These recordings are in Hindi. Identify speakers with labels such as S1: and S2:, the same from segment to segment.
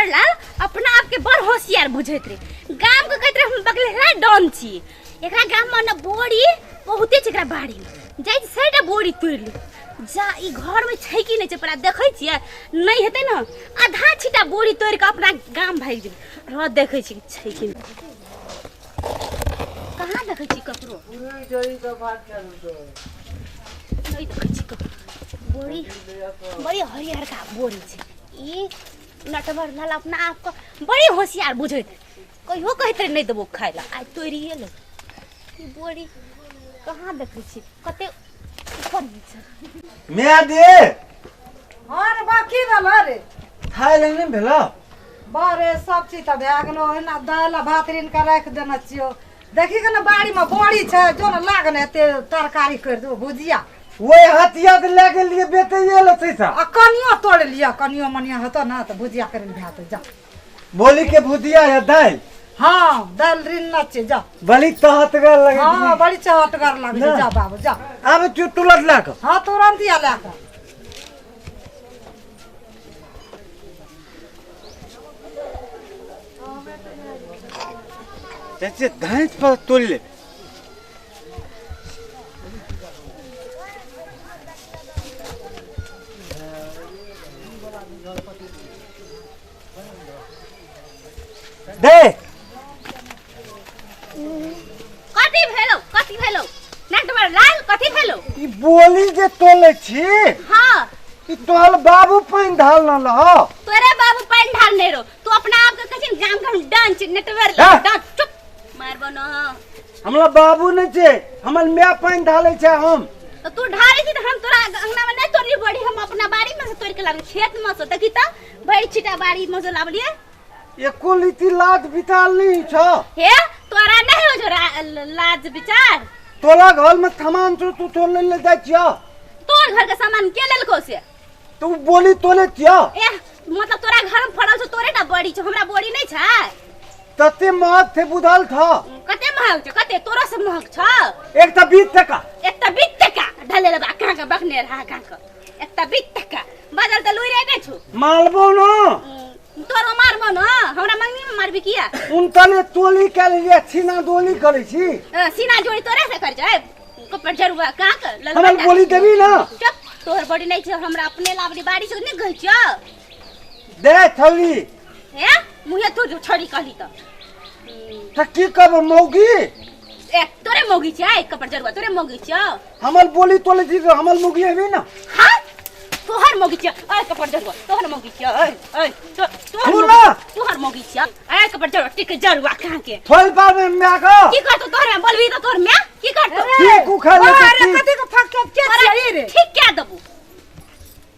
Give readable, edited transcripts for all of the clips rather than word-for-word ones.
S1: लाल अपना आप के बड़ होशियार बुझैत रे। गांव के कहत रे हम बगले है डॉन छी। एकरा गांव में न बोड़ी बहुते छकरा बाड़ी में जाई सेटा बोड़ी तोड़ ले जा ई घर में छै कि नै छै परा देखै छियै नै हेतै न आधा छिटा बोड़ी तोड़ के अपना गांव भाग जे र देखै छी छै कि कहां देखै छी ककरो पूरी जड़ी का भाग चालू तो नै देखै छी बोड़ी बड़ी हरियर का बोड़ी छै। ई नटवर लाल अपना आप को बड़ी होशियार बुझैत कहियो कहत नहीं देबो खाय ला आज तोड़िए लो ई बोड़ी कहां देखै छी कते ऊपर छै
S2: मैं दे
S3: और बाकी वाला रे
S2: खाय लेने भेला
S3: बारे सब चीज त भए गेलो एना दाल भात रिन के राख देना छियो। देखी के ना बाड़ी में बोड़ी छै जो न लागने ते तरकारी कर दो भुजिया
S2: ओए हतिया के लेके लिए बेटे ये लते सा
S3: आ कनियो तोड़ लिया कनियो मनिया हतो ना त भुजिया करिन भात जा
S2: बोली के भुजिया है दाल।
S3: हां दाल रिन न छै जा
S2: बड़ी तहतगर लगे
S3: हां बड़ी चहटगर लागे जा बाबू जा
S2: अब चुटुलट लाक
S3: हां तुरंत या लाक
S2: जैसे धांस पर तोड़ ले दे
S1: कथी भेलो नटवर लाल कथी भेलो
S2: ई बोली जे तोले छी
S1: हां
S2: ई तोल बाबू पानी ढाल न लहो
S1: तोरे बाबू पानी ढाल नै रो तू अपना आप के कहिन गांव गांव डांस नटवर
S2: हाँ?
S1: डांस चुप मारबो न
S2: हमरा बाबू न छे हमर मैं पानी ढाले छे हम
S1: तो तू ढारे छी त हम तोरा अंगना में नै तोरी बड़ी हम अपना बाड़ी में से तोड़ के लाबे खेत में से देखी त बड़ी छिटा बाड़ी में से लाबलिए
S2: एको लीती लाज बिताल नहीं छ
S1: हे तोरा नहीं हो जो लाज विचार
S2: तोला घर में सामान छो तू तोले ले जाय छिया
S1: तोर घर के सामान के लेलको से
S2: तू बोली तोले छिया
S1: ए मतलब तोरा घर में फड़ल छ तोरे ना बड़ी छ हमरा बड़ी नहीं छै
S2: तते महक थे बुझल था
S1: कते महक छ कते तोरा से महक छ
S2: एक त 20 टका
S1: एक त 20 टका ढले लबा का का बखने रहा का का एक त 20 टका बदल त लुई रे नै छु
S2: मालबो न
S1: तोरो मारबो न हमरा मंगनी में मारबी किया
S2: उनतले तोली के लिए छीना दोली करे छी
S1: सीना जोड़ी तोरे से कर जाए कपड़ जरुआ का का
S2: हमर बोली देबी ना
S1: चुप तोहर बड़ी नहीं छ हमरा अपने लाबली बाड़ी से नहीं गई छ
S2: दे थली
S1: हे मुहे तू जो छोड़ी कहली
S2: त की कब मौगी
S1: ए तोरे मौगी छ कपड़ जरुआ तोरे मौगी छ
S2: हमर बोली तोले छी हमर मौगी हेबी ना
S1: हां तोहर मौगी छ ए कपड़ जरुआ तोहर मौगी छ ए तोहर मौगी छ ए कपड़ जरुआ टिक जरुआ कहां के
S2: थोल पार में मैं का
S1: की करतो तोहरे बोलबी त तोहर में की करतो
S2: की कु खाले
S3: अरे कथि को फक फक के छियै रे
S1: ठीक क्या दबू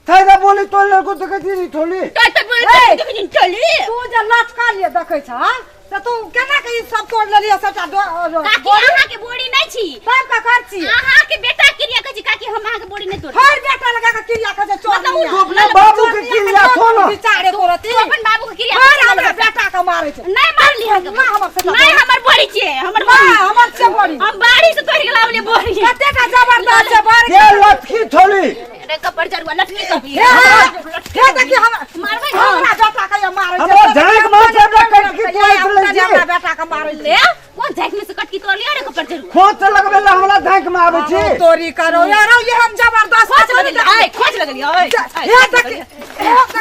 S2: थारा बोली तोले को तो कथि थोली
S1: तो बोली चली
S3: तू जे लटका लिए देखै छ त तू केना के ई सब तोड़ लेलियो सबटा
S1: काकी अहाँ के बोड़ी नहीं छी
S3: तब का कर छी
S1: अहाँ के बेटा क्रिया कहै छी काकी हम अहाँ के बोड़ी नहीं तोड़
S3: हर बेटा लगा के क्रिया के चोर
S2: तू अपने बाबू के क्रिया छोड़
S3: बिचारे कोरती
S1: अपन बाबू के क्रिया
S3: हर हमरा बेटा के मारे छ
S1: नहीं मार लिया
S3: ना हमर से
S1: नहीं हमर बोड़ी छे हमर
S3: ना हमर से बड़ी
S1: हम बाड़ी से तोड़ के लावले बोड़ी
S3: कते का जबरदस्त है बार
S2: के लटकी थोली
S1: रे कपड़ जरुआ लटकी कभी
S3: हे देखी हम
S1: मारबै
S3: हमरा बेटा के मारे छ
S2: हमरा झांक मार के कटकी तोड़ ले जी
S3: हमरा बेटा के मारे
S1: ले कौन झाक में से कटकी तोड़ लिया रे कपड़ जरुआ
S2: खोच लगबे ला हमरा झांक में आबै छी
S3: तोरी करो यार ये हम जबरदस्त
S1: खोज लगलिए खोज लगलिए
S3: हे देखी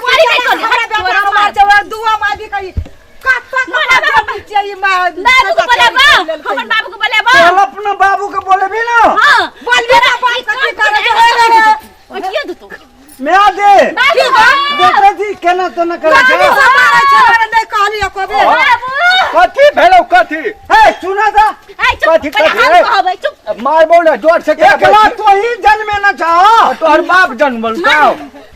S1: बोड़ी नहीं तोड़
S3: हमरा बेटा के मार छ दुआ मार दी कही काटा काटा चाहिए मार
S1: बाबू को बोलेबा हमर बाबू को बोलेबा
S2: तोल अपना बाबू के बोलेबी ना
S1: हां
S3: बोलबे ना बात कथि करे
S1: ओठिया दू तो
S2: मैं दे
S1: बाबू
S2: बेटा जी केना तो न करे
S3: कथि
S2: छ
S3: मारे छ मारे नहीं कहलियो कबे
S1: बाबू
S2: कथि भेलो कथि हे सुना दा
S1: ए चुप हम कहबै चुप
S2: मारबो ना जोर से एकला तो ही जन्मे न छ तोहर बाप जन्मल का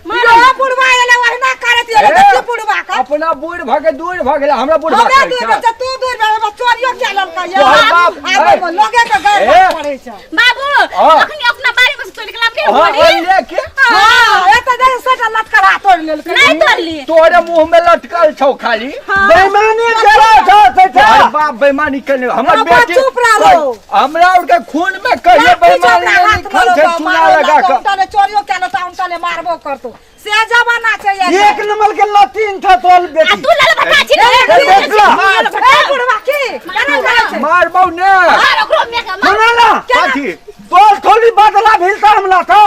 S3: यो बुढ़वा एले वहना करत एले देखी बुढ़वा का
S4: अपना बूढ़ भगे दूर भगे हमरा बूढ़
S3: हमरा
S4: भगे
S3: दूर से तू दूर बे चोरियो चलल का ये
S4: तोहर बाप,
S3: आबे लोगे के गए पड़े छ
S1: बाबू
S4: हाँ।
S1: अखनी अपना बारी में से तोड़ के लाबले
S4: हां
S1: बोड़ी
S4: लेके
S3: हां एत दे सटा लटकरा तोड़ लेल
S1: नहीं तोड़ली
S4: तोरे मुंह में लटकल छौ खाली
S2: बेईमानी करा छ
S4: तोहर बाप बेईमानी करे हमर
S3: अब
S4: बेटी
S3: चुप रहो।
S4: हमरा और के खून में कहिए बेईमानी नहीं खल से चूना लगा के
S3: चोरियो केलो त उनतले मारबो करतो से जमाना छै
S2: एक नंबर के लतीन था तोल
S1: आ
S2: बेटी
S1: तू लाल भटा छी
S2: देख ला
S3: ए बुढ़वा की केना करे छै
S4: मारबौ ने
S1: मार ओकरो में का मार
S2: सुना ना
S4: काठी
S2: तोल थोड़ी बदला भेलता हमला तो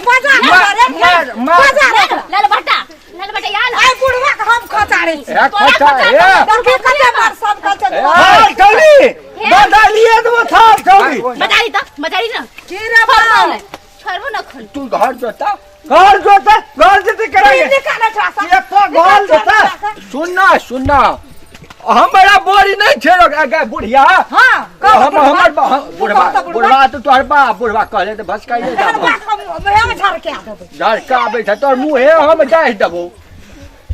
S3: बजा
S1: लाल भटा यार
S3: ए बुढ़वा के हम खचाड़े छी
S4: एक खचा ए
S3: देखी कते मार सब कते
S2: हां थोड़ी बदलिए तो था थोड़ी
S1: मजारी ना
S3: की रे बाबा
S1: छोड़बो ना खोल
S4: तू घर जोता
S2: घर जोते करेंगे
S3: निकाले छासा
S2: ये तो घर जोता
S4: सुनना हमारा बोरी नहीं छेड़ो आगे बुढ़िया
S3: हां
S4: हम हमर बुढ़वा तो तोहर बाप बुढ़वा कहले तो बस कहिए जा
S3: मैं झाड़ के आ देबे
S4: झड़का आबे छ तोर मुंह हे हम जाहि देबो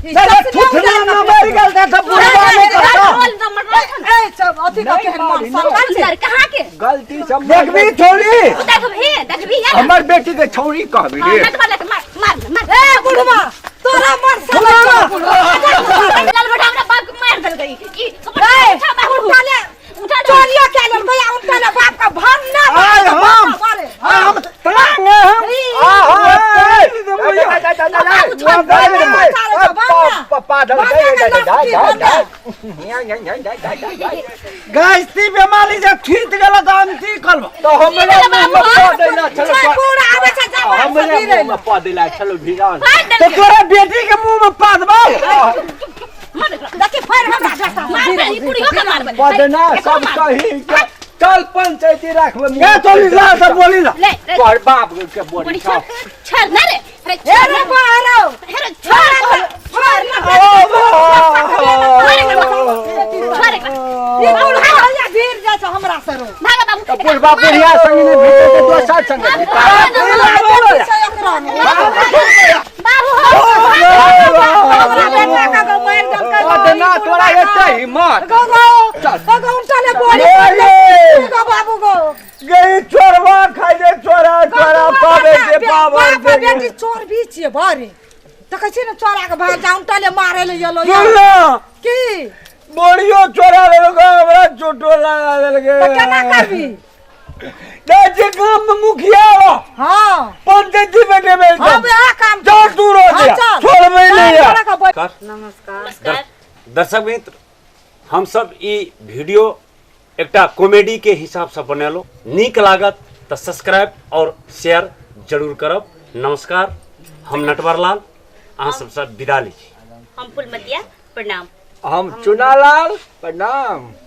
S2: तेरे थुथना ना मर गेल था सब बुढ़वा में करता
S3: ए सब अथी का केहन मार संग छै
S1: कहां के
S4: गलती सब
S2: देखबी थोड़ी
S1: देखबी यार
S4: हमर बेटी के छौरी कहबी रे
S1: मार
S3: ए बुढ़वा तोरा मार सब
S1: लाल भटा हमरा बाप के मार देल गई की
S3: उठाले
S1: उठा
S3: चोरिया के लेल भैया उठाले बाप का भन्ना
S2: आय हम तलांगे गैस्ती बीमारी जब ठीक गेला त अंती करब
S4: तो हमरा मुंह में पा देला चलो
S3: पूरा आवे छै जा
S4: हमरे मुंह में पा देला चलो भिरान
S2: तो तोरा बेटी के मुंह में पा देबो
S3: देखि फेर हमरा बेटा
S1: मार ई पूरी हो के मार
S4: पा देना सब कही चल पंचायती राखबे
S2: ए तोली ला सब बोली ला
S1: ले
S4: तोहर बाप के बोली छौ
S1: छोड़ ना रे
S3: ए रे बारो
S1: छोड़ छोड़
S3: ये बुढ़वा भैया भीड़ जा छ हमरा सरो
S1: भागा बाबू
S4: बुढ़वा बुढ़िया संग ने भेटे तो दोसर संग ना तोरा एते हिम्मत
S3: बाबू गो
S2: गई चोरवा खाई दे चोरा पावे दे पावर दे
S3: बेटी चोर भी छिए भरे देखै छी न चोरा के भाग जाउन तले मारे ले गेलो
S2: सुनला
S3: की
S2: बोरियो चोरा लेलको हमरा चोटो लगा देलके
S3: त केना करबी
S2: जे काम में मुखिया हो
S3: हां
S2: पंचायती में देबे
S3: अब आ काम
S2: चोर दूर हो गया छोड़ में नहीं है
S1: नमस्कार
S5: दर्शक मित्र हम सब ई वीडियो एकटा कॉमेडी के हिसाब से बनेलो नीक लागत तो सब्सक्राइब और शेयर जरूर करब। नमस्कार हम नटवरलाल अहाँ सबसे विदा ली छी।
S1: हम फुलमतिया प्रणाम
S4: हम चुनालाल प्रणाम।